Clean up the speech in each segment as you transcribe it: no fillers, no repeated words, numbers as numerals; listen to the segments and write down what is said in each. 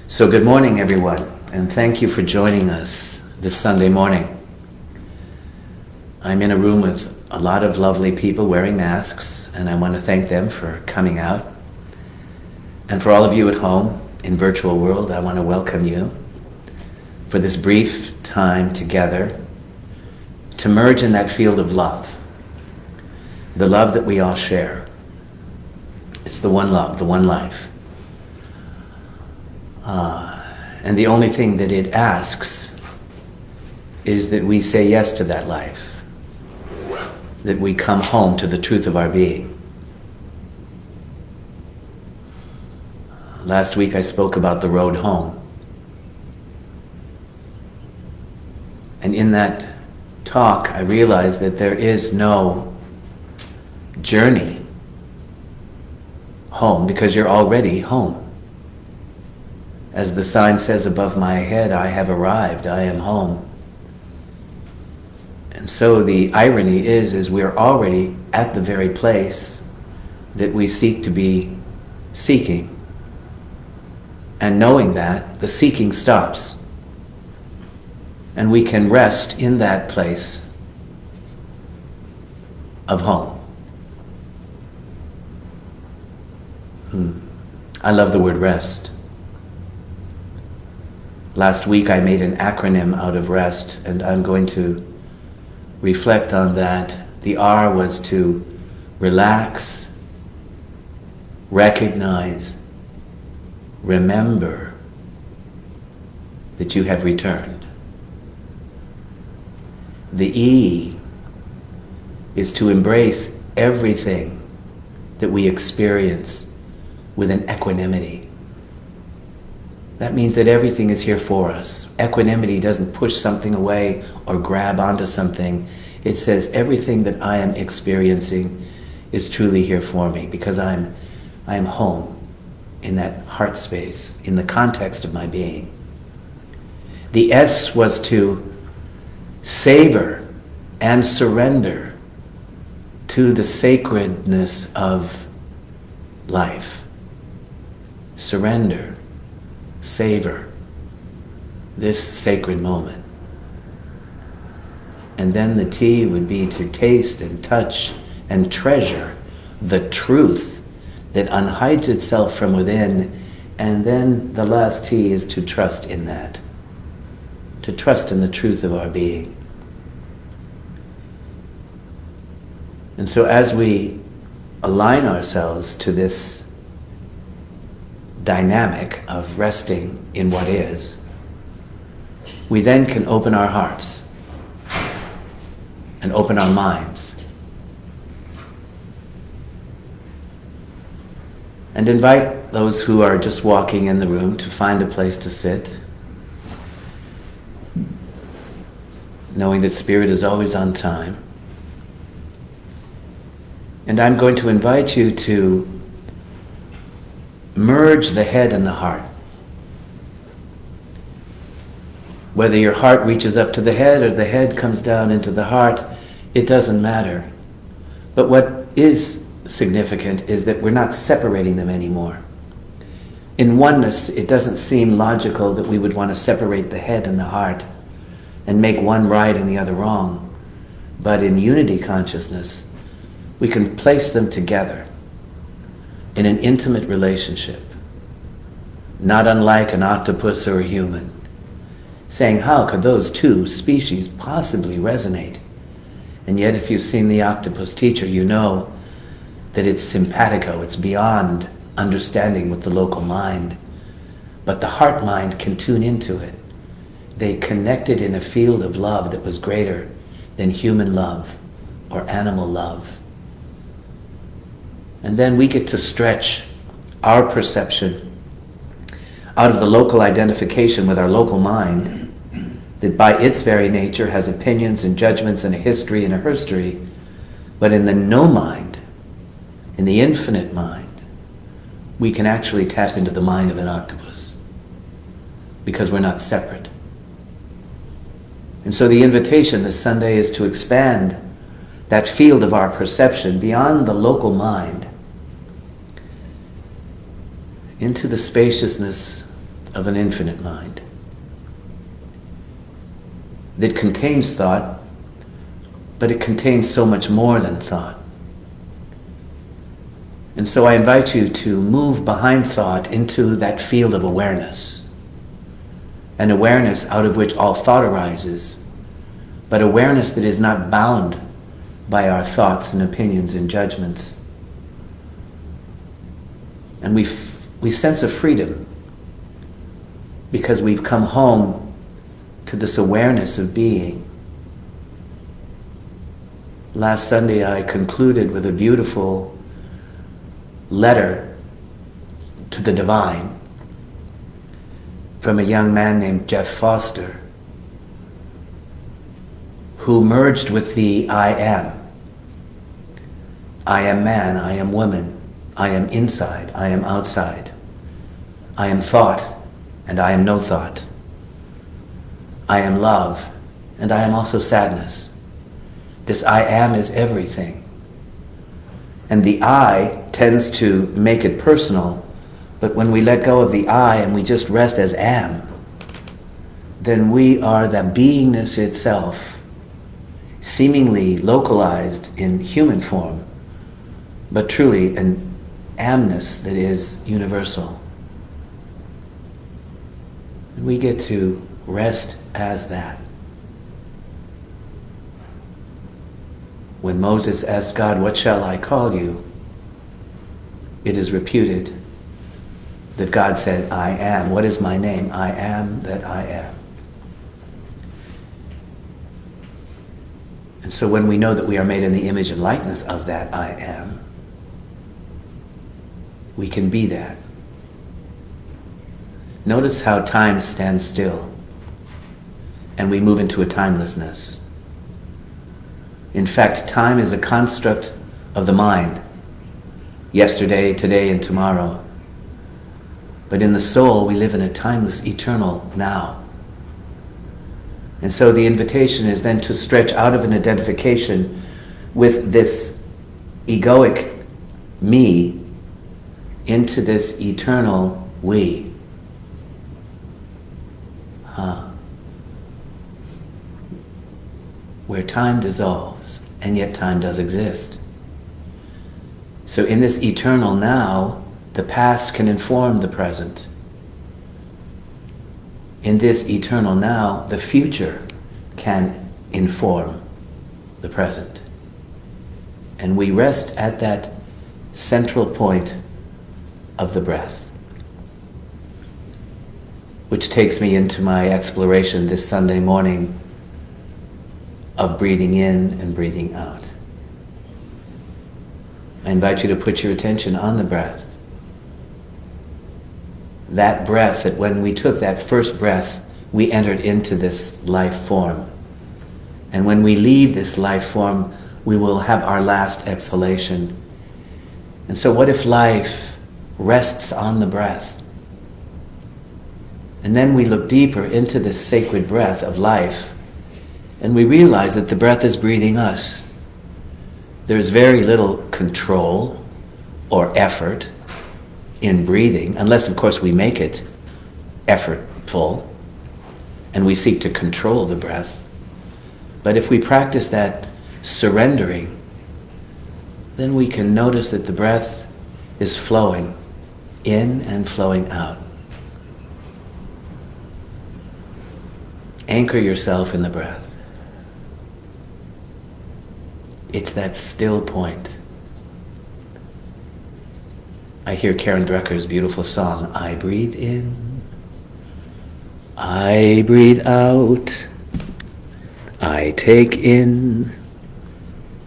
So good morning, everyone, and thank you for joining us this Sunday morning. I'm in a room with a lot of lovely people wearing masks, and I want to thank them for coming out. And for all of you at home in virtual world, I want to welcome you for this brief time together to merge in that field of love, the love that we all share. It's the one love, the one life. And the only thing that it asks is that we say yes to that life, that we come home to the truth of our being. Last week I spoke about the road home. And in that talk I realized that there is no journey home because you're already home. As the sign says above my head, I have arrived, I am home. And so the irony is we're already at the very place that we seek to be seeking. And knowing that, the seeking stops. And we can rest in that place of home. I love the word rest. Last week I made an acronym out of rest, and I'm going to reflect on that. The R was to relax, recognize, remember that you have returned. The E is to embrace everything that we experience with an equanimity. That means that everything is here for us. Equanimity doesn't push something away or grab onto something. It says everything that I am experiencing is truly here for me because I am home in that heart space, in the context of my being. The S was to savor and surrender to the sacredness of life. Surrender. Savor this sacred moment. And then the T would be to taste and touch and treasure the truth that unhides itself from within. And then the last T is to trust in that, to trust in the truth of our being. And so as we align ourselves to this dynamic of resting in what is, we then can open our hearts and open our minds and invite those who are just walking in the room to find a place to sit, knowing that Spirit is always on time. And I'm going to invite you to merge the head and the heart. Whether your heart reaches up to the head or the head comes down into the heart, it doesn't matter. But what is significant is that we're not separating them anymore. In oneness, it doesn't seem logical that we would want to separate the head and the heart and make one right and the other wrong. But in unity consciousness, we can place them together in an intimate relationship, not unlike an octopus or a human, saying, how could those two species possibly resonate? And yet if you've seen The Octopus Teacher, you know that it's simpatico, it's beyond understanding with the local mind. But the heart mind can tune into it. They connected in a field of love that was greater than human love or animal love. And then we get to stretch our perception out of the local identification with our local mind that by its very nature has opinions and judgments and a history and a herstory, but in the no mind, in the infinite mind, we can actually tap into the mind of an octopus because we're not separate. And so the invitation this Sunday is to expand that field of our perception beyond the local mind into the spaciousness of an infinite mind that contains thought, but it contains so much more than thought. And so I invite you to move behind thought into that field of awareness, an awareness out of which all thought arises, but awareness that is not bound by our thoughts and opinions and judgments. And we sense a freedom because we've come home to this awareness of being. Last Sunday I concluded with a beautiful letter to the divine from a young man named Jeff Foster, who merged with the I am. I am man, I am woman, I am inside, I am outside. I am thought, and I am no thought. I am love, and I am also sadness. This I am is everything. And the I tends to make it personal, but when we let go of the I and we just rest as am, then we are the beingness itself, seemingly localized in human form, but truly an amness that is universal. And we get to rest as that. When Moses asked God, "What shall I call you?" it is reputed that God said, "I am." What is my name? I am that I am. And so when we know that we are made in the image and likeness of that I am, we can be that. Notice how time stands still and we move into a timelessness. In fact, time is a construct of the mind. Yesterday, today, and tomorrow. But in the soul, we live in a timeless, eternal now. And so the invitation is then to stretch out of an identification with this egoic me into this eternal we. Where time dissolves, and yet time does exist. So in this eternal now, the past can inform the present. In this eternal now, the future can inform the present. And we rest at that central point of the breath, which takes me into my exploration this Sunday morning of breathing in and breathing out. I invite you to put your attention on the breath. That breath that when we took that first breath, we entered into this life form. And when we leave this life form, we will have our last exhalation. And so what if life rests on the breath? And then we look deeper into this sacred breath of life, and we realize that the breath is breathing us. There's very little control or effort in breathing, unless of course we make it effortful and we seek to control the breath. But if we practice that surrendering, then we can notice that the breath is flowing in and flowing out. Anchor yourself in the breath. It's that still point. I hear Karen Drucker's beautiful song, I breathe in, I breathe out, I take in,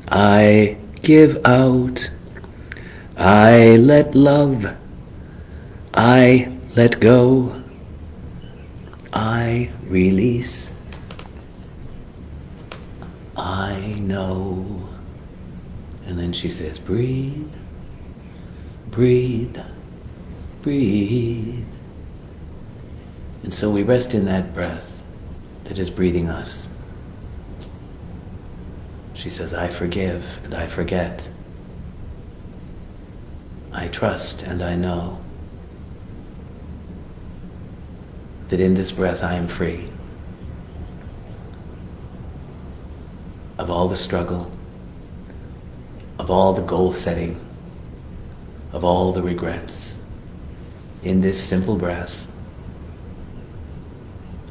I give out, I let love, I let go, I release, I know. And then she says, breathe, breathe, breathe. And so we rest in that breath that is breathing us. She says, I forgive and I forget. I trust and I know. that in this breath I am free of all the struggle, of all the goal setting, of all the regrets. In this simple breath,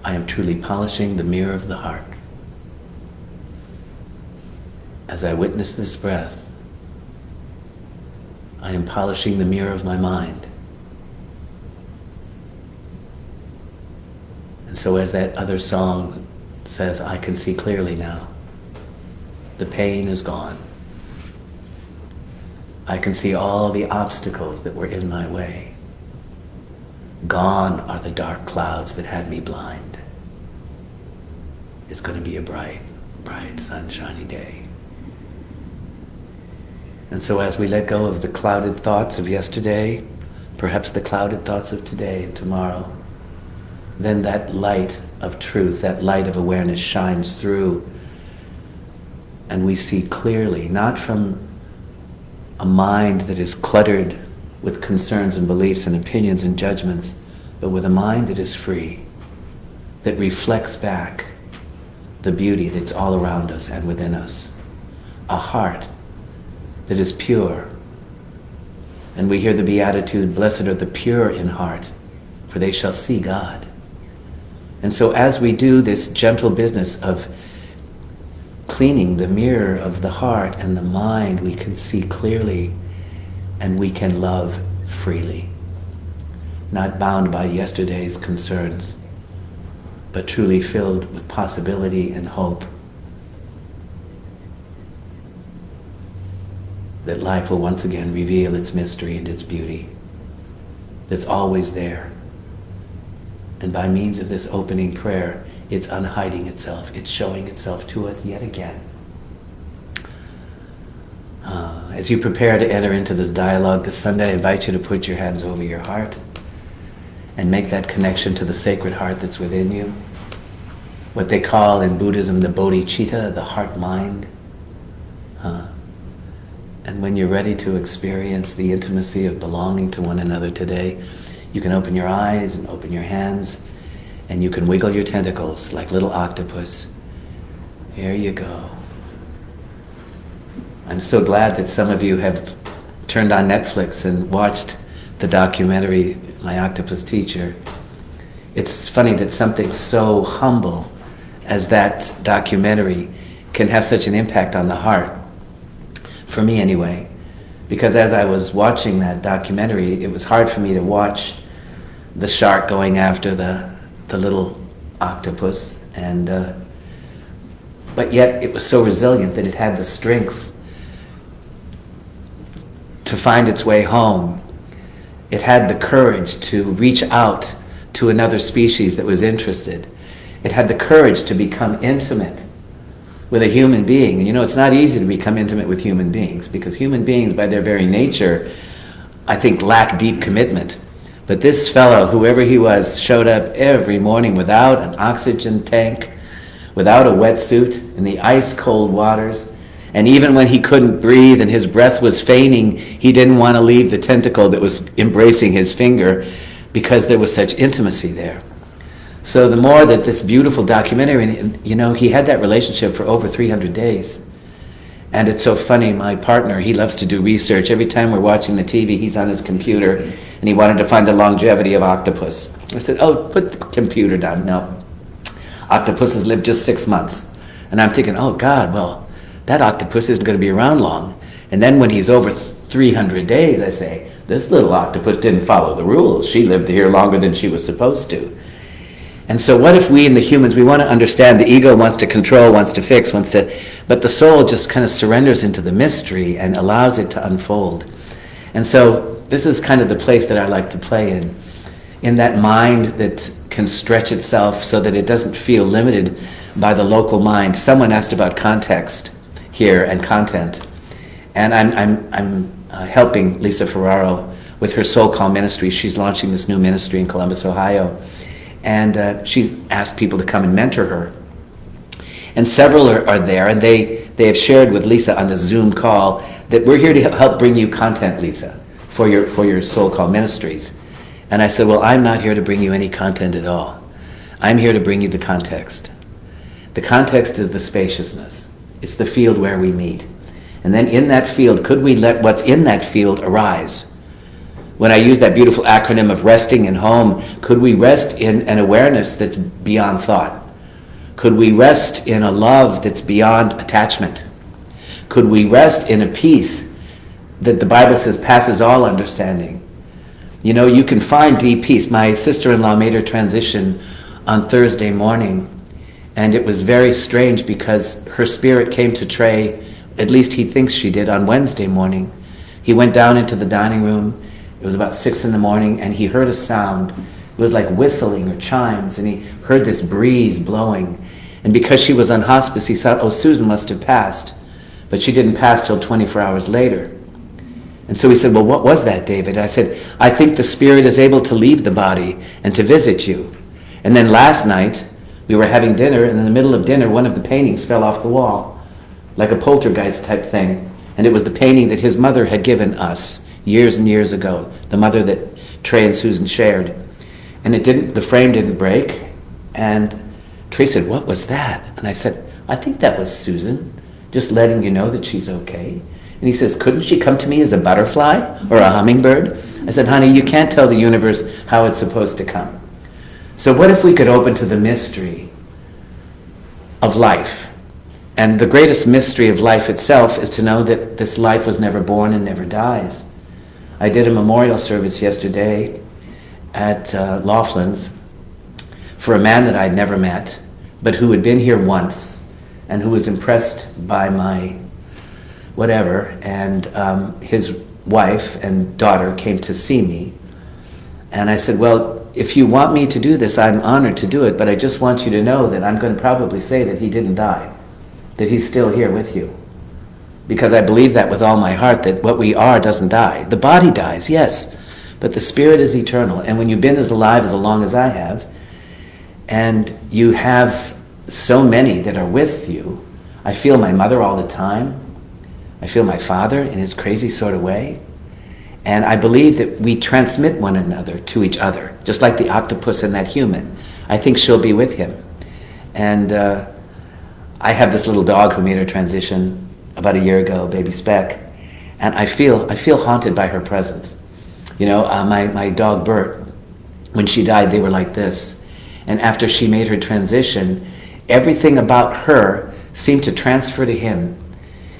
I am truly polishing the mirror of the heart. As I witness this breath, I am polishing the mirror of my mind. And so as that other song says, I can see clearly now. The pain is gone. I can see all the obstacles that were in my way. Gone are the dark clouds that had me blind. It's going to be a bright, bright, sunshiny day. And so as we let go of the clouded thoughts of yesterday, perhaps the clouded thoughts of today and tomorrow, then that light of truth, that light of awareness shines through, and we see clearly, not from a mind that is cluttered with concerns and beliefs and opinions and judgments, but with a mind that is free, that reflects back the beauty that's all around us and within us. A heart that is pure. And we hear the beatitude, blessed are the pure in heart, for they shall see God. And so as we do this gentle business of cleaning the mirror of the heart and the mind, we can see clearly and we can love freely. Not bound by yesterday's concerns, but truly filled with possibility and hope that life will once again reveal its mystery and its beauty that's always there. And by means of this opening prayer, it's unhiding itself. It's showing itself to us yet again. As you prepare to enter into this dialogue this Sunday, I invite you to put your hands over your heart and make that connection to the sacred heart that's within you. What they call in Buddhism the bodhicitta, the heart-mind. And when you're ready to experience the intimacy of belonging to one another today, you can open your eyes and open your hands, and you can wiggle your tentacles like little octopus. Here you go. I'm so glad that some of you have turned on Netflix and watched the documentary, My Octopus Teacher. It's funny that something so humble as that documentary can have such an impact on the heart. For me anyway, because as I was watching that documentary, it was hard for me to watch the shark going after the little octopus, but yet it was so resilient that it had the strength to find its way home. It had the courage to reach out to another species that was interested. It had the courage to become intimate with a human being. And you know, it's not easy to become intimate with human beings, because human beings, by their very nature, I think lack deep commitment. But this fellow, whoever he was, showed up every morning without an oxygen tank, without a wetsuit, in the ice-cold waters. And even when he couldn't breathe and his breath was feigning, he didn't want to leave the tentacle that was embracing his finger, because there was such intimacy there. So the more that this beautiful documentary, you know, he had that relationship for over 300 days. And it's so funny, my partner, he loves to do research. Every time we're watching the TV, he's on his computer, and he wanted to find the longevity of octopus. I said, oh, put the computer down. No, octopuses live just 6 months. And I'm thinking, oh God, well, that octopus isn't going to be around long. And then when he's over 300 days, I say, this little octopus didn't follow the rules. She lived here longer than she was supposed to. And so what if we in the humans, we want to understand, the ego wants to control, wants to fix, but the soul just kind of surrenders into the mystery and allows it to unfold. And so this is kind of the place that I like to play in that mind that can stretch itself so that it doesn't feel limited by the local mind. Someone asked about context here and content. And I'm helping Lisa Ferraro with her Soul Call ministry. She's launching this new ministry in Columbus, Ohio. And she's asked people to come and mentor her. And several are there, and they have shared with Lisa on the Zoom call that we're here to help bring you content, Lisa, for your Soul Call ministries. And I said, well, I'm not here to bring you any content at all. I'm here to bring you the context. The context is the spaciousness. It's the field where we meet. And then in that field, could we let what's in that field arise? When I use that beautiful acronym of resting in home, could we rest in an awareness that's beyond thought? Could we rest in a love that's beyond attachment? Could we rest in a peace that the Bible says passes all understanding? You know, you can find deep peace. My sister-in-law made her transition on Thursday morning, and it was very strange because her spirit came to Trey, at least he thinks she did, on Wednesday morning. He went down into the dining room. It was about 6 in the morning, and he heard a sound. It was like whistling or chimes, and he heard this breeze blowing. And because she was on hospice, he thought, oh, Susan must have passed. But she didn't pass till 24 hours later. And so he said, well, what was that, David? I said, I think the spirit is able to leave the body and to visit you. And then last night, we were having dinner, and in the middle of dinner, one of the paintings fell off the wall, like a poltergeist type thing. And it was the painting that his mother had given us years and years ago, the mother that Trey and Susan shared. And the frame didn't break. And Trey said, what was that? And I said, I think that was Susan, just letting you know that she's okay. And he says, couldn't she come to me as a butterfly or a hummingbird? I said, honey, you can't tell the universe how it's supposed to come. So what if we could open to the mystery of life? And the greatest mystery of life itself is to know that this life was never born and never dies. I did a memorial service yesterday at Laughlin's for a man that I'd never met, but who had been here once and who was impressed by my whatever, and his wife and daughter came to see me. And I said, well, if you want me to do this, I'm honored to do it, but I just want you to know that I'm going to probably say that he didn't die, that he's still here with you. Because I believe that with all my heart, that what we are doesn't die. The body dies, yes, but the spirit is eternal. And when you've been as alive as long as I have, and you have so many that are with you, I feel my mother all the time. I feel my father in his crazy sort of way. And I believe that we transmit one another to each other, just like the octopus and that human. I think she'll be with him. And I have this little dog who made her transition about a year ago, baby Speck, and I feel haunted by her presence. You know, my dog Bert, when she died, they were like this. And after she made her transition, everything about her seemed to transfer to him.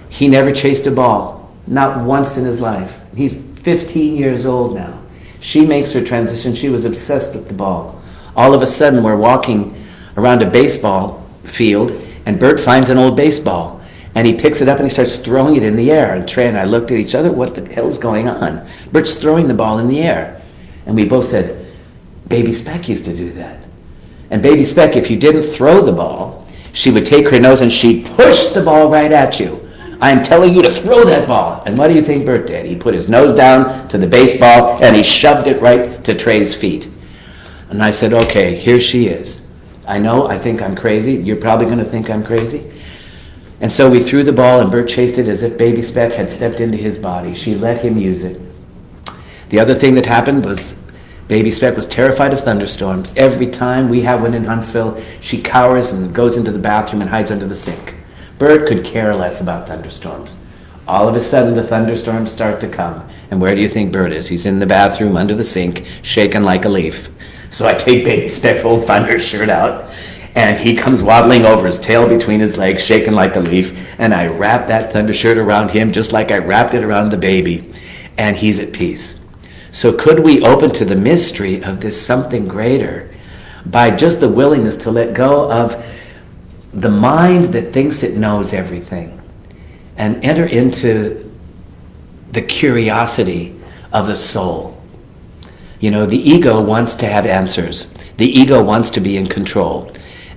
He never chased a ball, not once in his life. He's 15 years old now. She makes her transition. She was obsessed with the ball. All of a sudden, we're walking around a baseball field, and Bert finds an old baseball. And he picks it up and he starts throwing it in the air. And Trey and I looked at each other, what the hell's going on? Bert's throwing the ball in the air. And we both said, Baby Speck used to do that. And Baby Speck, if you didn't throw the ball, she would take her nose and she'd push the ball right at you. I'm telling you to throw that ball. And what do you think Bert did? He put his nose down to the baseball and he shoved it right to Trey's feet. And I said, okay, here she is. I think I'm crazy. You're probably going to think I'm crazy. And so we threw the ball, and Bert chased it as if Baby Speck had stepped into his body. She let him use it. The other thing that happened was Baby Speck was terrified of thunderstorms. Every time we have one in Huntsville, she cowers and goes into the bathroom and hides under the sink. Bert could care less about thunderstorms. All of a sudden, the thunderstorms start to come. And where do you think Bert is? He's in the bathroom under the sink, shaking like a leaf. So I take Baby Speck's old thunder shirt out, and he comes waddling over, his tail between his legs, shaking like a leaf, and I wrap that thunder shirt around him just like I wrapped it around the baby, and he's at peace. So could we open to the mystery of this something greater by just the willingness to let go of the mind that thinks it knows everything and enter into the curiosity of the soul? You know, the ego wants to have answers. The ego wants to be in control.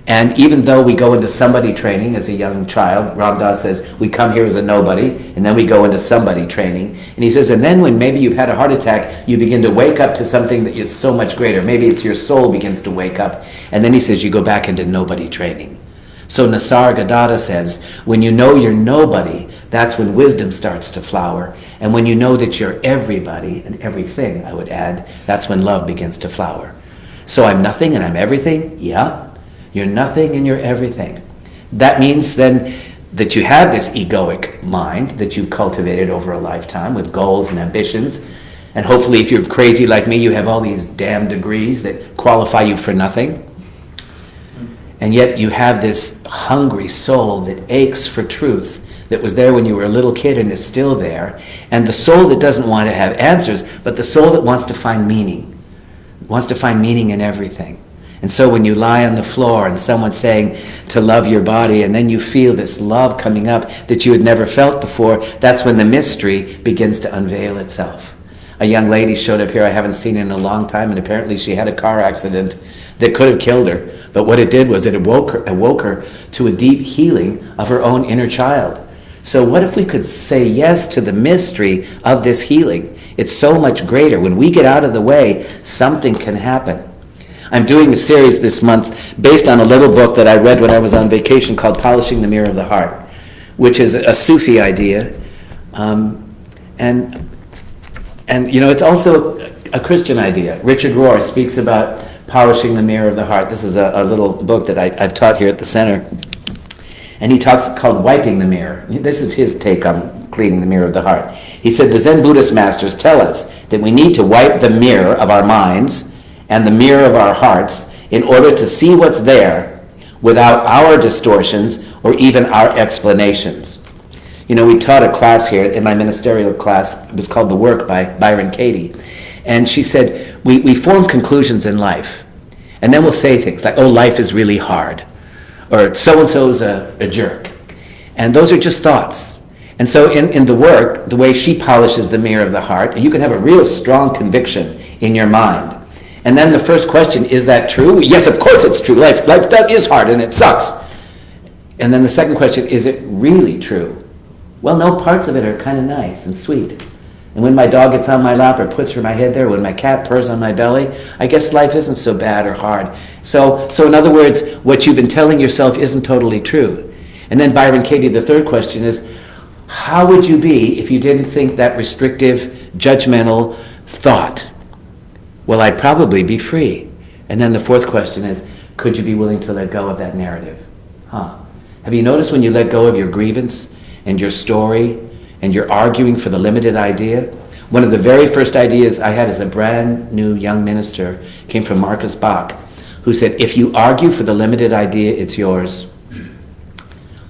And even though we go into somebody training as a young child, Ram Dass says, we come here as a nobody, and then we go into somebody training. And he says, and then when maybe you've had a heart attack, you begin to wake up to something that is so much greater. Maybe it's your soul begins to wake up. And then he says, you go back into nobody training. So Nisargadatta says, when you know you're nobody, that's when wisdom starts to flower. And when you know that you're everybody and everything, I would add, that's when love begins to flower. So I'm nothing and I'm everything? Yeah. You're nothing and you're everything. That means then that you have this egoic mind that you've cultivated over a lifetime with goals and ambitions. And hopefully, if you're crazy like me, you have all these damn degrees that qualify you for nothing. And yet you have this hungry soul that aches for truth that was there when you were a little kid and is still there. And the soul that doesn't want to have answers, but the soul that wants to find meaning. Wants to find meaning in everything. And so when you lie on the floor and someone's saying to love your body, and then you feel this love coming up that you had never felt before, that's when the mystery begins to unveil itself. A young lady showed up here I haven't seen in a long time, and apparently she had a car accident that could have killed her. But what it did was it awoke her to a deep healing of her own inner child. So what if we could say yes to the mystery of this healing? It's so much greater. When we get out of the way, something can happen. I'm doing a series this month based on a little book that I read when I was on vacation called Polishing the Mirror of the Heart, which is a Sufi idea. And it's also a Christian idea. Richard Rohr speaks about polishing the mirror of the heart. This is a little book that I've taught here at the center. And he talks called wiping the mirror. This is his take on cleaning the mirror of the heart. He said, the Zen Buddhist masters tell us that we need to wipe the mirror of our minds and the mirror of our hearts in order to see what's there without our distortions or even our explanations. We taught a class here in my ministerial class. It was called The Work by Byron Katie. And she said, we form conclusions in life. And then we'll say things like, oh, life is really hard. Or so-and-so's a jerk. And those are just thoughts. And so in The Work, the way she polishes the mirror of the heart, you can have a real strong conviction in your mind. And then the first question, is that true? Yes, of course it's true. Life is hard and it sucks. And then the second question, is it really true? Well, no, parts of it are kind of nice and sweet. And when my dog gets on my lap or puts my head there, when my cat purrs on my belly, I guess life isn't so bad or hard. So in other words, what you've been telling yourself isn't totally true. And then Byron Katie, the third question is, how would you be if you didn't think that restrictive, judgmental thought? Well, I'd probably be free. And then the fourth question is, could you be willing to let go of that narrative? Have you noticed when you let go of your grievance and your story and you're arguing for the limited idea? One of the very first ideas I had as a brand new young minister came from Marcus Bach, who said, if you argue for the limited idea, it's yours.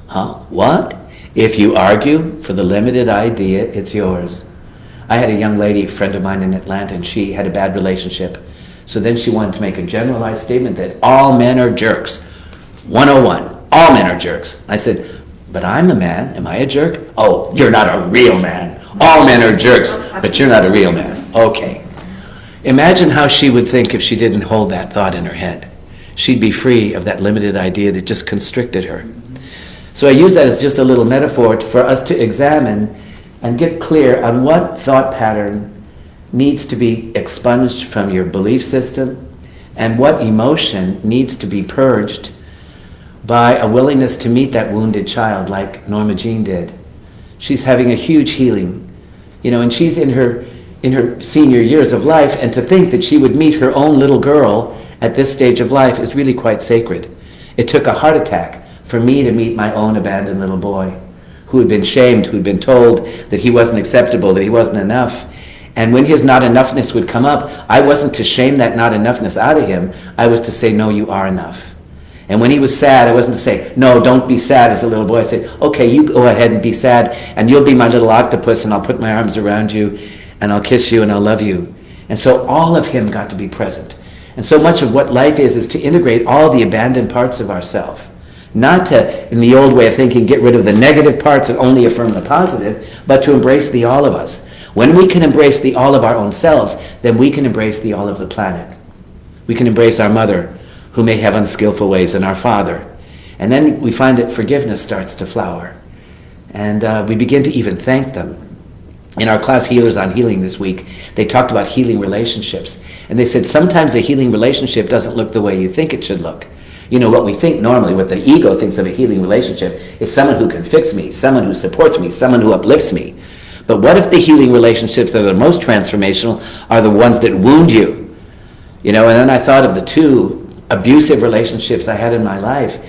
What? If you argue for the limited idea, it's yours. I had a young lady, a friend of mine in Atlanta, and she had a bad relationship. So then she wanted to make a generalized statement that all men are jerks. 101, all men are jerks. I said, but I'm a man. Am I a jerk? Oh, you're not a real man. All men are jerks, but you're not a real man. Okay. Imagine how she would think if she didn't hold that thought in her head. She'd be free of that limited idea that just constricted her. So I use that as just a little metaphor for us to examine and get clear on what thought pattern needs to be expunged from your belief system and what emotion needs to be purged by a willingness to meet that wounded child like Norma Jean did. She's having a huge healing, and she's in her senior years of life, and to think that she would meet her own little girl at this stage of life is really quite sacred. It took a heart attack for me to meet my own abandoned little boy who had been shamed, who had been told that he wasn't acceptable, that he wasn't enough. And when his not enoughness would come up, I wasn't to shame that not enoughness out of him. I was to say, no, you are enough. And when he was sad, I wasn't to say, no, don't be sad as a little boy. I said, okay, you go ahead and be sad, and you'll be my little octopus, and I'll put my arms around you, and I'll kiss you, and I'll love you. And so all of him got to be present. And so much of what life is to integrate all the abandoned parts of ourself. Not to, in the old way of thinking, get rid of the negative parts and only affirm the positive, but to embrace the all of us. When we can embrace the all of our own selves, then we can embrace the all of the planet. We can embrace our mother, who may have unskillful ways, and our father. And then we find that forgiveness starts to flower. And we begin to even thank them. In our class, Healers on Healing this week, they talked about healing relationships. And they said sometimes a healing relationship doesn't look the way you think it should look. What we think normally, what the ego thinks of a healing relationship, is someone who can fix me, someone who supports me, someone who uplifts me. But what if the healing relationships that are the most transformational are the ones that wound you? And then I thought of the two abusive relationships I had in my life,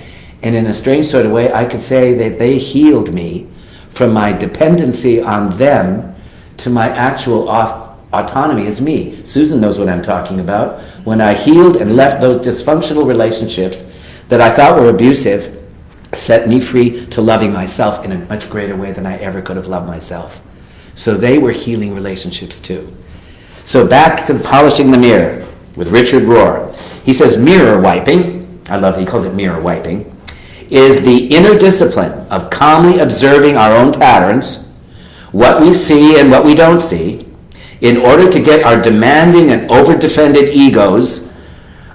and in a strange sort of way, I could say that they healed me from my dependency on them to my actual autonomy as me. Susan knows what I'm talking about. When I healed and left those dysfunctional relationships that I thought were abusive, set me free to loving myself in a much greater way than I ever could have loved myself. So they were healing relationships too. So back to polishing the mirror with Richard Rohr. He says mirror wiping, I love he calls it mirror wiping, is the inner discipline of calmly observing our own patterns, what we see and what we don't see, in order to get our demanding and over-defended egos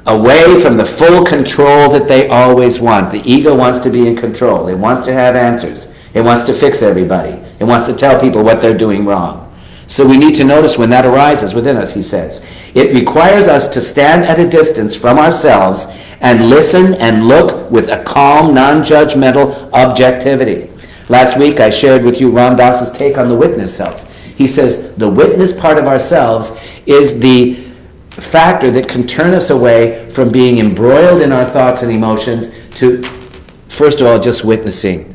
away from the full control that they always want. The ego wants to be in control. It wants to have answers. It wants to fix everybody. It wants to tell people what they're doing wrong. So we need to notice when that arises within us, he says. It requires us to stand at a distance from ourselves and listen and look with a calm, non-judgmental objectivity. Last week I shared with you Ram Dass's take on the witness self. He says the witness part of ourselves is the factor that can turn us away from being embroiled in our thoughts and emotions to, first of all, just witnessing.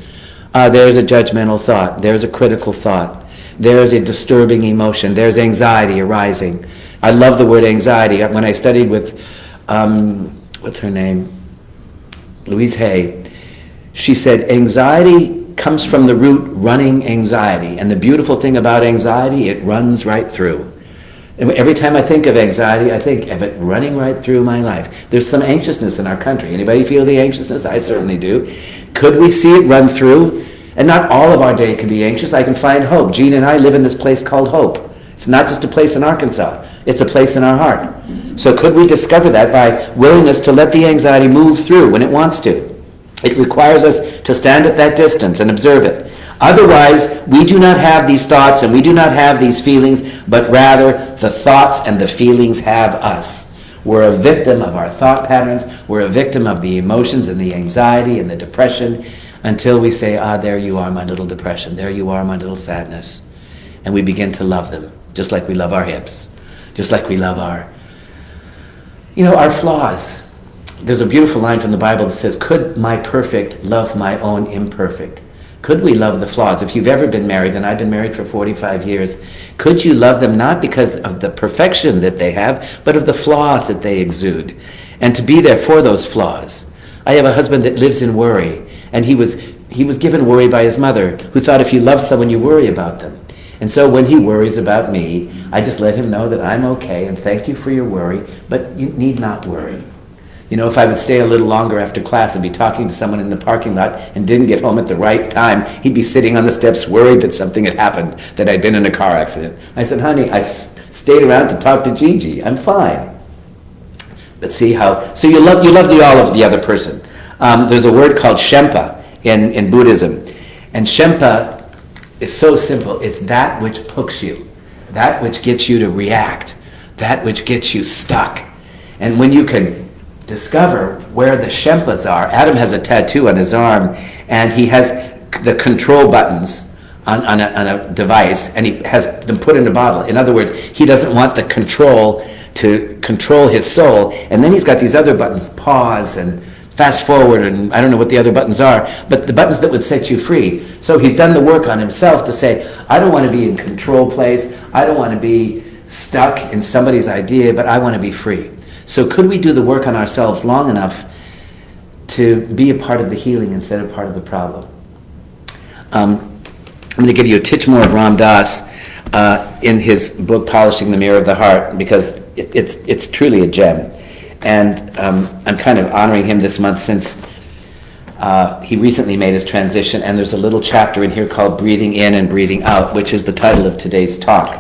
There's a judgmental thought. There's a critical thought. There's a disturbing emotion. There's anxiety arising. I love the word anxiety. When I studied with, what's her name? Louise Hay, she said anxiety comes from the root running anxiety. And the beautiful thing about anxiety, it runs right through. And every time I think of anxiety, I think of it running right through my life. There's some anxiousness in our country. Anybody feel the anxiousness? I certainly do. Could we see it run through? And not all of our day can be anxious. I can find hope. Gene and I live in this place called Hope. It's not just a place in Arkansas. It's a place in our heart. So could we discover that by willingness to let the anxiety move through when it wants to? It requires us to stand at that distance and observe it. Otherwise, we do not have these thoughts and we do not have these feelings, but rather the thoughts and the feelings have us. We're a victim of our thought patterns. We're a victim of the emotions and the anxiety and the depression until we say, there you are, my little depression. There you are, my little sadness. And we begin to love them, just like we love our hips, just like we love our flaws. There's a beautiful line from the Bible that says, could my perfect love my own imperfect? Could we love the flaws? If you've ever been married, and I've been married for 45 years, could you love them not because of the perfection that they have, but of the flaws that they exude? And to be there for those flaws. I have a husband that lives in worry, and he was given worry by his mother, who thought if you love someone, you worry about them. And so when he worries about me, I just let him know that I'm okay, and thank you for your worry, but you need not worry. If I would stay a little longer after class and be talking to someone in the parking lot and didn't get home at the right time, he'd be sitting on the steps worried that something had happened, that I'd been in a car accident. I said, honey, I stayed around to talk to Gigi. I'm fine. But see how, so you love the all of the other person. There's a word called Shempa in Buddhism. And Shempa is so simple. It's that which hooks you, that which gets you to react, that which gets you stuck. And when you can discover where the Shempas are. Adam has a tattoo on his arm, and he has the control buttons on a device, and he has them put in a bottle. In other words, he doesn't want the control to control his soul. And then he's got these other buttons, pause and fast forward, and I don't know what the other buttons are, but the buttons that would set you free. So he's done the work on himself to say, I don't want to be in control place. I don't want to be stuck in somebody's idea, but I want to be free. So could we do the work on ourselves long enough to be a part of the healing instead of part of the problem? I'm going to give you a titch more of Ram Dass in his book, Polishing the Mirror of the Heart, because it's truly a gem. And I'm kind of honoring him this month since he recently made his transition, and there's a little chapter in here called Breathing In and Breathing Out, which is the title of today's talk.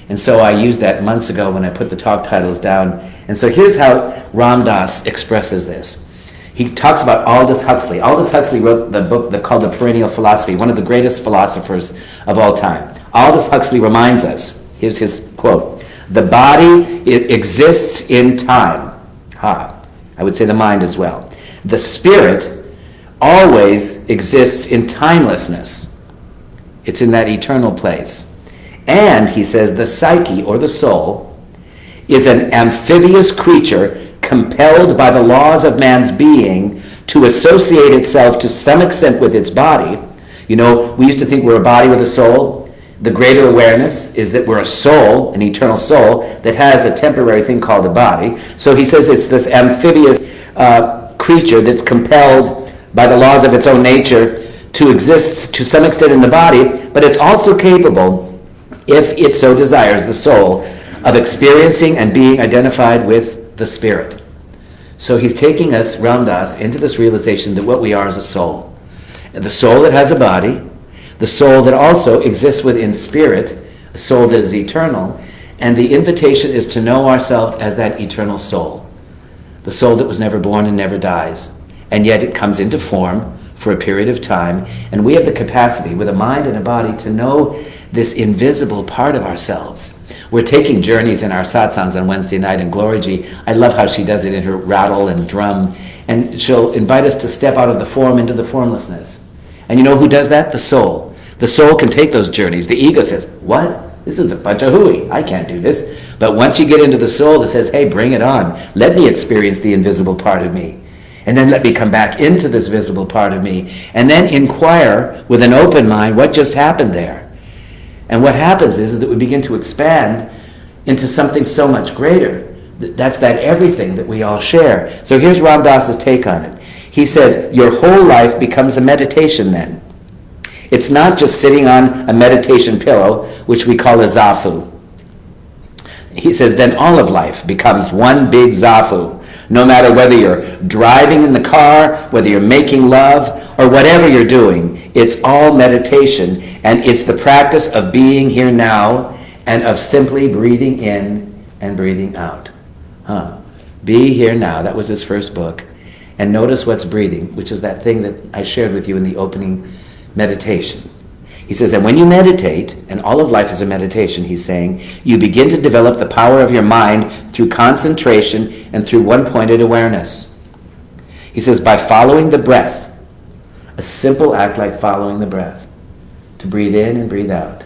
And so I used that months ago when I put the talk titles down. And so here's how Ram Dass expresses this. He talks about Aldous Huxley. Aldous Huxley wrote the book called The Perennial Philosophy, one of the greatest philosophers of all time. Aldous Huxley reminds us, here's his quote, the body, it exists in time. I would say the mind as well. The spirit always exists in timelessness. It's in that eternal place. And, he says, the psyche, or the soul, is an amphibious creature compelled by the laws of man's being to associate itself to some extent with its body. You know, we used to think we're a body with a soul. The greater awareness is that we're a soul, an eternal soul, that has a temporary thing called a body. So he says it's this amphibious creature that's compelled by the laws of its own nature to exist to some extent in the body, but it's also capable, if it so desires, the soul, of experiencing and being identified with the spirit. So he's taking us, Ram Dass, into this realization that what we are is a soul. And the soul that has a body, the soul that also exists within spirit, a soul that is eternal, and the invitation is to know ourselves as that eternal soul, the soul that was never born and never dies, and yet it comes into form for a period of time, and we have the capacity, with a mind and a body, to know this invisible part of ourselves. We're taking journeys in our satsangs on Wednesday night, and Glory Ji, I love how she does it in her rattle and drum, and she'll invite us to step out of the form into the formlessness. And you know who does that? The soul. The soul can take those journeys. The ego says, what? This is a bunch of hooey. I can't do this. But once you get into the soul that says, hey, bring it on. Let me experience the invisible part of me. And then let me come back into this visible part of me. And then inquire with an open mind what just happened there. And what happens is that we begin to expand into something so much greater. That's that everything that we all share. So here's Ram Dass's take on it. He says, your whole life becomes a meditation then. It's not just sitting on a meditation pillow, which we call a zafu. He says, then all of life becomes one big zafu. No matter whether you're driving in the car, whether you're making love, or whatever you're doing, it's all meditation, and it's the practice of being here now and of simply breathing in and breathing out. Be here now. That was his first book. And notice what's breathing, which is that thing that I shared with you in the opening meditation. He says that when you meditate, and all of life is a meditation, he's saying, you begin to develop the power of your mind through concentration and through one-pointed awareness. He says, by following the breath, a simple act like following the breath, to breathe in and breathe out.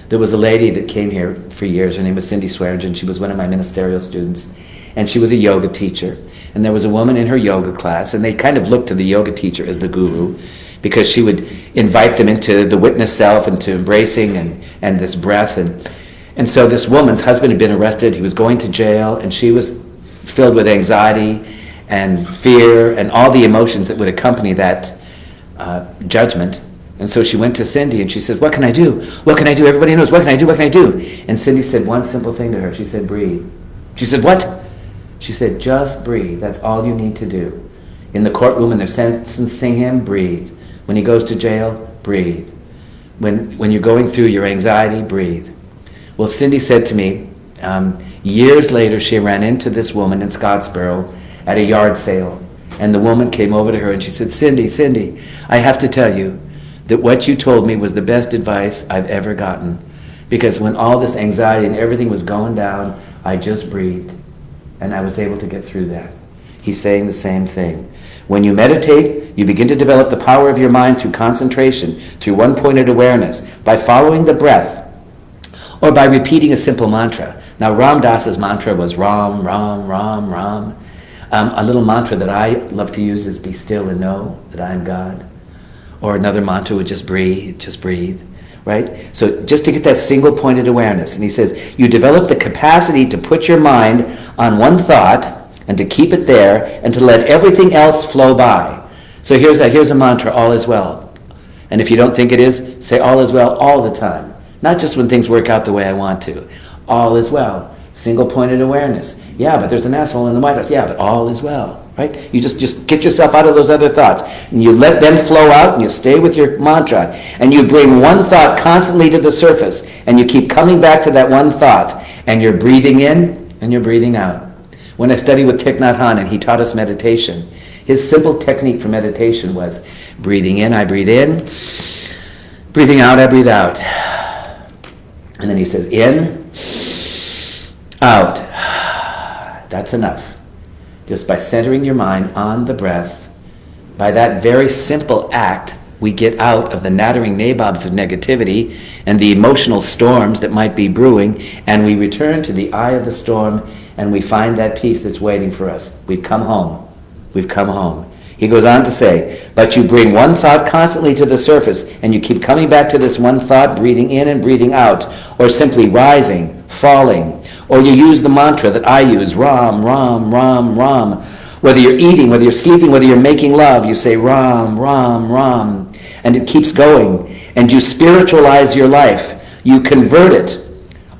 There was a lady that came here for years. Her name was Cindy Swearingen. She was one of my ministerial students, and she was a yoga teacher. And there was a woman in her yoga class, and they kind of looked to the yoga teacher as the guru, because she would invite them into the witness self, into embracing and this breath. And so this woman's husband had been arrested. He was going to jail, and she was filled with anxiety and fear and all the emotions that would accompany that judgment. And so she went to Cindy and she said, what can I do? What can I do? Everybody knows, what can I do? What can I do? And Cindy said one simple thing to her. She said, breathe. She said, what? She said, just breathe. That's all you need to do. In the courtroom, when they're sentencing him, breathe. When he goes to jail, breathe. When you're going through your anxiety, breathe. Well, Cindy said to me, years later, she ran into this woman in Scottsboro at a yard sale. And the woman came over to her and she said, Cindy, I have to tell you that what you told me was the best advice I've ever gotten. Because when all this anxiety and everything was going down, I just breathed. And I was able to get through that. He's saying the same thing. When you meditate, you begin to develop the power of your mind through concentration, through one-pointed awareness, by following the breath, or by repeating a simple mantra. Now, Ram Dass's mantra was Ram, Ram, Ram, Ram. A little mantra that I love to use is be still and know that I am God. Or another mantra would just breathe, right? So just to get that single-pointed awareness. And he says, you develop the capacity to put your mind on one thought and to keep it there and to let everything else flow by. So here's a mantra, all is well. And if you don't think it is, say all is well all the time. Not just when things work out the way I want to. All is well. Single-pointed awareness. Yeah, but there's an asshole in the White House. Yeah, but all is well, right? You just get yourself out of those other thoughts. And you let them flow out, and you stay with your mantra. And you bring one thought constantly to the surface. And you keep coming back to that one thought. And you're breathing in, and you're breathing out. When I studied with Thich Nhat Hanh, and he taught us meditation, his simple technique for meditation was breathing in, I breathe in. Breathing out, I breathe out. And then he says, in, out. That's enough. Just by centering your mind on the breath, by that very simple act we get out of the nattering nabobs of negativity and the emotional storms that might be brewing, and we return to the eye of the storm, and we find that peace that's waiting for us. We've come home. We've come home. He goes on to say, but you bring one thought constantly to the surface, and you keep coming back to this one thought, breathing in and breathing out, or simply rising, falling, or you use the mantra that I use, Ram, Ram, Ram, Ram. Whether you're eating, whether you're sleeping, whether you're making love, you say Ram, Ram, Ram, and it keeps going. And you spiritualize your life. You convert it,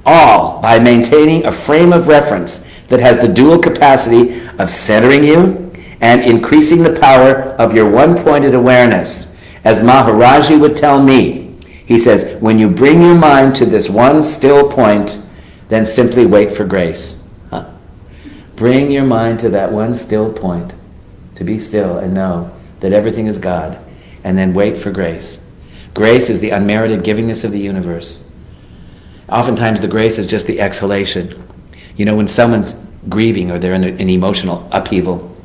all by maintaining a frame of reference that has the dual capacity of centering you and increasing the power of your one-pointed awareness. As Maharaji would tell me, he says, when you bring your mind to this one still point, then simply wait for grace. Bring your mind to that one still point, to be still and know that everything is God, and then wait for grace. Grace is the unmerited givingness of the universe. Oftentimes the grace is just the exhalation. You know, when someone's grieving or they're in an emotional upheaval,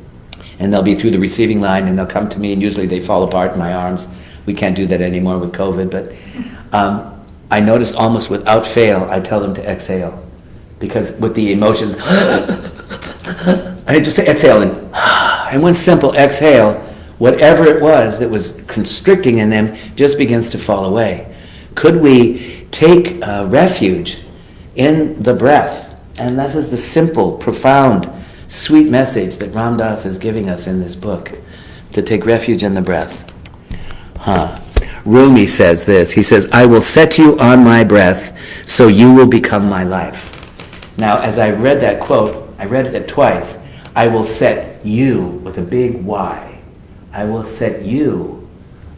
and they'll be through the receiving line and they'll come to me, and usually they fall apart in my arms. We can't do that anymore with COVID, but I notice almost without fail, I tell them to exhale. Because with the emotions, I just say exhale, and one simple exhale, whatever it was that was constricting in them just begins to fall away. Could we take refuge in the breath? And this is the simple, profound, sweet message that Ram Dass is giving us in this book, to take refuge in the breath. Rumi says this. He says, I will set you on my breath, so you will become my life. Now, as I read that quote, I read it twice. I will set you, with a big Y. I will set you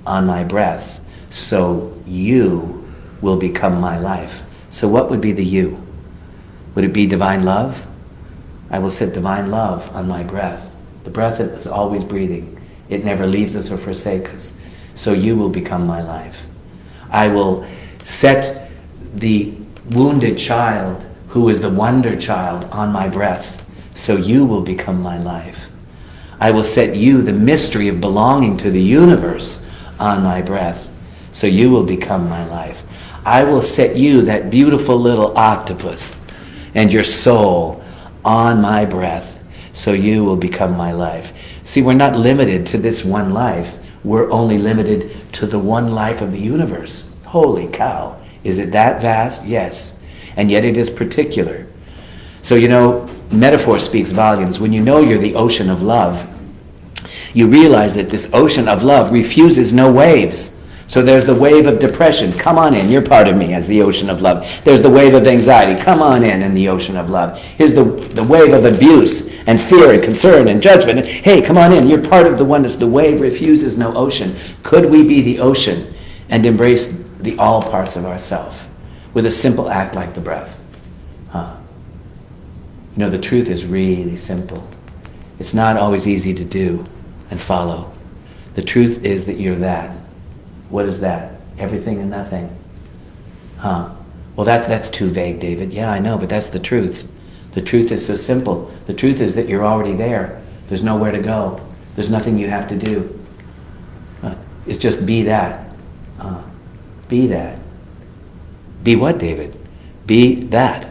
on my breath, so you will become my life. So what would be the you? Would it be divine love? I will set divine love on my breath. The breath that is always breathing. It never leaves us or forsakes us. So you will become my life. I will set the wounded child, who is the wonder child, on my breath. So you will become my life. I will set you, the mystery of belonging to the universe, on my breath. So you will become my life. I will set you, that beautiful little octopus, and your soul on my breath, so you will become my life. See, we're not limited to this one life. We're only limited to the one life of the universe. Holy cow. Is it that vast? Yes. And yet it is particular. So, you know, metaphor speaks volumes. When you know you're the ocean of love, you realize that this ocean of love refuses no waves. So there's the wave of depression. Come on in. You're part of me as the ocean of love. There's the wave of anxiety. Come on in the ocean of love. Here's the wave of abuse and fear and concern and judgment. Hey, come on in. You're part of the oneness. The wave refuses no ocean. Could we be the ocean and embrace the all parts of ourself with a simple act like the breath? You know, the truth is really simple. It's not always easy to do and follow. The truth is that you're that. What is that? Everything and nothing. Well, that's too vague, David. Yeah, I know, but that's the truth. The truth is so simple. The truth is that you're already there. There's nowhere to go. There's nothing you have to do. It's just be that. Be that. Be what, David? Be that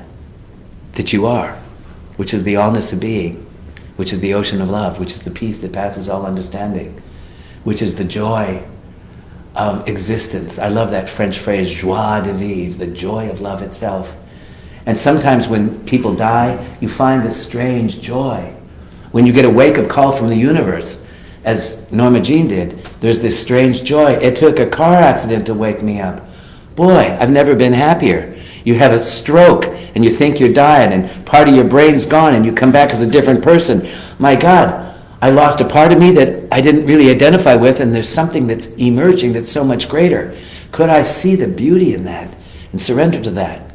you are, which is the allness of being, which is the ocean of love, which is the peace that passes all understanding, which is the joy of existence. I love that French phrase, joie de vivre, the joy of love itself. And sometimes when people die, you find this strange joy. When you get a wake-up call from the universe, as Norma Jean did, there's this strange joy. It took a car accident to wake me up. Boy, I've never been happier. You have a stroke and you think you're dying and part of your brain's gone and you come back as a different person. My God, I lost a part of me that I didn't really identify with, and there's something that's emerging that's so much greater. Could I see the beauty in that and surrender to that?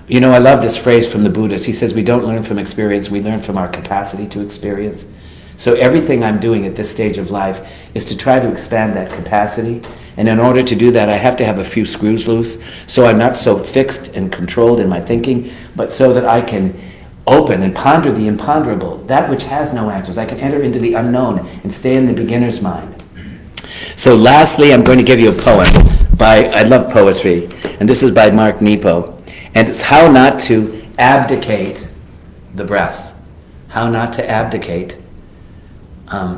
You know, I love this phrase from the Buddhist. He says, we don't learn from experience, we learn from our capacity to experience. So everything I'm doing at this stage of life is to try to expand that capacity. And in order to do that, I have to have a few screws loose, so I'm not so fixed and controlled in my thinking, but so that I can open and ponder the imponderable, that which has no answers. I can enter into the unknown and stay in the beginner's mind. So lastly, I'm going to give you a poem I love poetry, and this is by Mark Nepo, and it's how not to abdicate the breath, how not to abdicate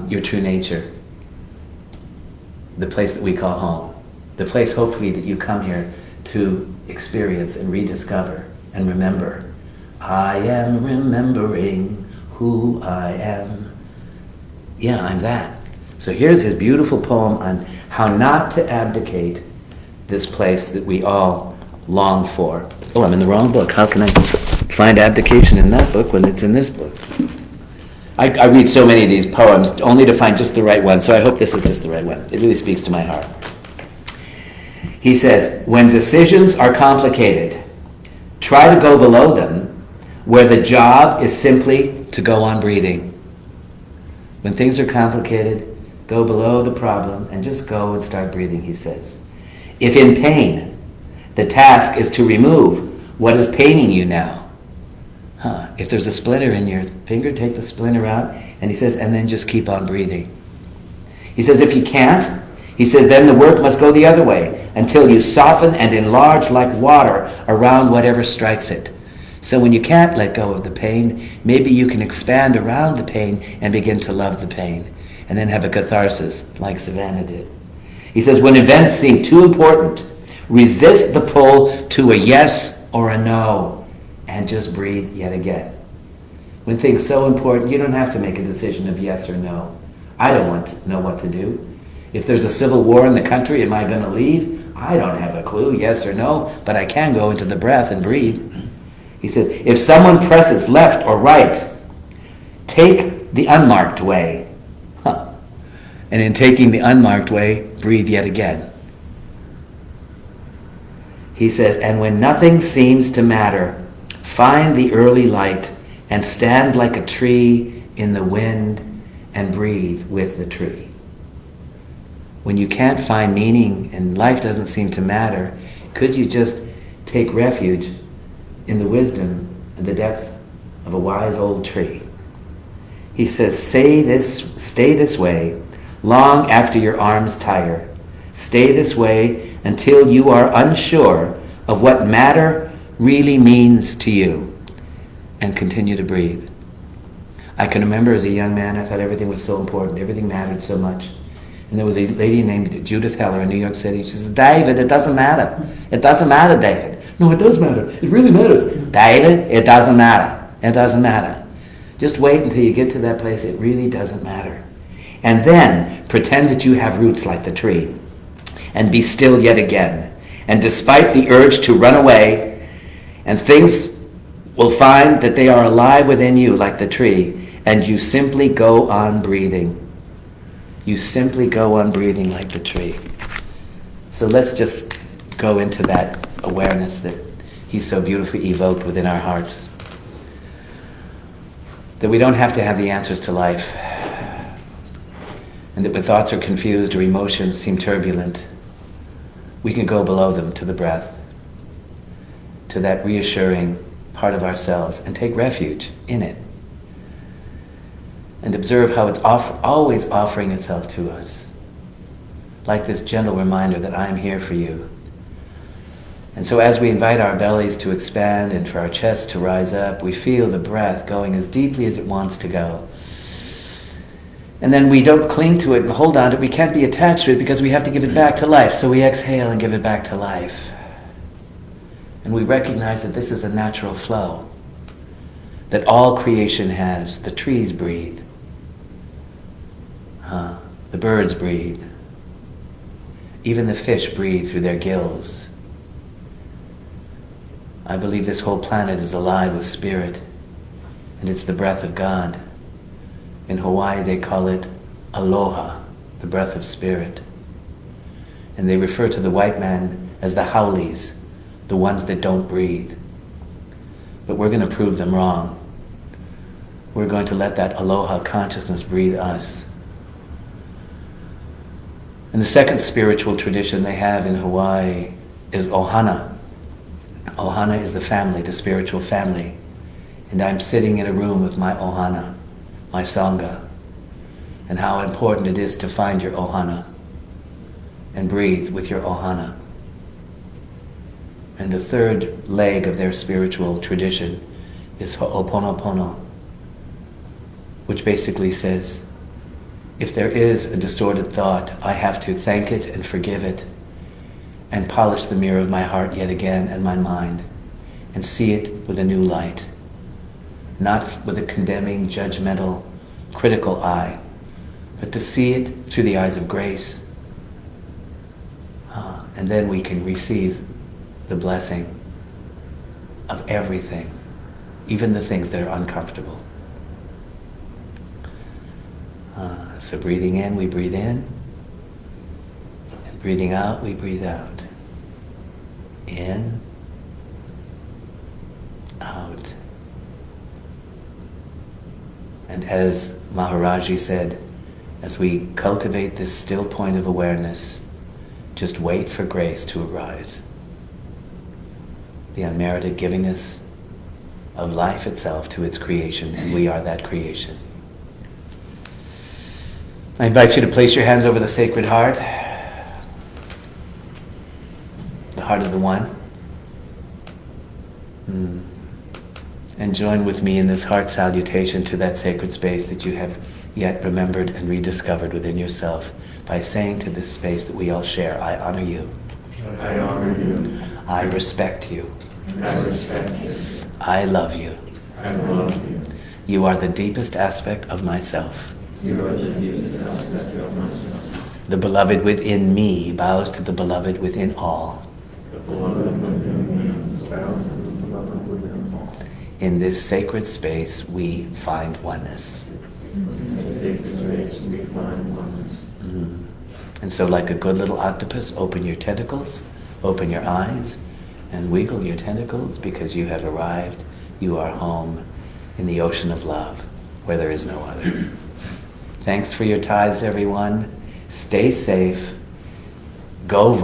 your true nature, the place that we call home, the place hopefully that you come here to experience and rediscover and remember. I am remembering who I am. Yeah, I'm that. So here's his beautiful poem on how not to abdicate this place that we all long for. Oh, I'm in the wrong book. How can I find abdication in that book when it's in this book? I read so many of these poems only to find just the right one, so I hope this is just the right one. It really speaks to my heart. He says, when decisions are complicated, try to go below them, where the job is simply to go on breathing. When things are complicated, go below the problem and just go and start breathing, he says. If in pain, the task is to remove what is paining you now. If there's a splinter in your finger, take the splinter out, and he says, and then just keep on breathing. He says, if you can't, he says, then the work must go the other way until you soften and enlarge like water around whatever strikes it. So when you can't let go of the pain, maybe you can expand around the pain and begin to love the pain, and then have a catharsis like Savannah did. He says, when events seem too important, resist the pull to a yes or a no, and just breathe yet again. When things are so important, you don't have to make a decision of yes or no. I don't want to know what to do. If there's a civil war in the country, am I going to leave? I don't have a clue, yes or no, but I can go into the breath and breathe. He said, if someone presses left or right, take the unmarked way. And in taking the unmarked way, breathe yet again. He says, and when nothing seems to matter, find the early light and stand like a tree in the wind and breathe with the tree. When you can't find meaning and life doesn't seem to matter, could you just take refuge in the wisdom and the depth of a wise old tree? He says, stay this way long after your arms tire. Stay this way until you are unsure of what matter really means to you, and continue to breathe. I can remember as a young man, I thought everything was so important, everything mattered so much. And there was a lady named Judith Heller in New York City. She says, David, it doesn't matter. It doesn't matter, David. No, it does matter. It really matters. David, it doesn't matter. It doesn't matter. Just wait until you get to that place. It really doesn't matter. And then pretend that you have roots like the tree. And be still yet again. And despite the urge to run away, and things will find that they are alive within you like the tree, and you simply go on breathing. You simply go on breathing like the tree. So let's just go into that awareness that he so beautifully evoked within our hearts. That we don't have to have the answers to life. And that when thoughts are confused or emotions seem turbulent, we can go below them to the breath, to that reassuring part of ourselves, and take refuge in it. And observe how it's always offering itself to us, like this gentle reminder that I'm here for you. And so as we invite our bellies to expand and for our chest to rise up, we feel the breath going as deeply as it wants to go. And then we don't cling to it and hold on to it. We can't be attached to it because we have to give it back to life. So we exhale and give it back to life. And we recognize that this is a natural flow that all creation has. The trees breathe. The birds breathe. Even the fish breathe through their gills. I believe this whole planet is alive with spirit, and it's the breath of God. In Hawaii they call it aloha, the breath of spirit. And they refer to the white man as the howlies, the ones that don't breathe. But we're going to prove them wrong. We're going to let that aloha consciousness breathe us. And the second spiritual tradition they have in Hawaii is ohana. Ohana is the family, the spiritual family. And I'm sitting in a room with my ohana, my sangha, and how important it is to find your ohana. and breathe with your ohana. And the third leg of their spiritual tradition is Ho'oponopono, which basically says, if there is a distorted thought, I have to thank it and forgive it and polish the mirror of my heart yet again and my mind and see it with a new light, not with a condemning, judgmental, critical eye, but to see it through the eyes of grace. And then we can receive the blessing of everything, even the things that are uncomfortable. So breathing in, we breathe in. And breathing out, we breathe out. In, out. And as Maharaji said, as we cultivate this still point of awareness, just wait for grace to arise. The unmerited givingness of life itself to its creation, and we are that creation. I invite you to place your hands over the Sacred Heart, the heart of the One, and join with me in this heart salutation to that sacred space that you have yet remembered and rediscovered within yourself by saying to this space that we all share, I honor you. I honor you. I respect you. I respect you. I love you. I love you. You are the deepest aspect of myself. You are the deepest aspect of myself. The beloved within me bows to the beloved within all. The beloved within me bows to the beloved within all. In this sacred space, we find oneness. In this sacred space, we find oneness. And so like a good little octopus, open your tentacles, open your eyes, and wiggle your tentacles because you have arrived. You are home in the ocean of love where there is no other. Thanks for your tithes, everyone. Stay safe. Go vote.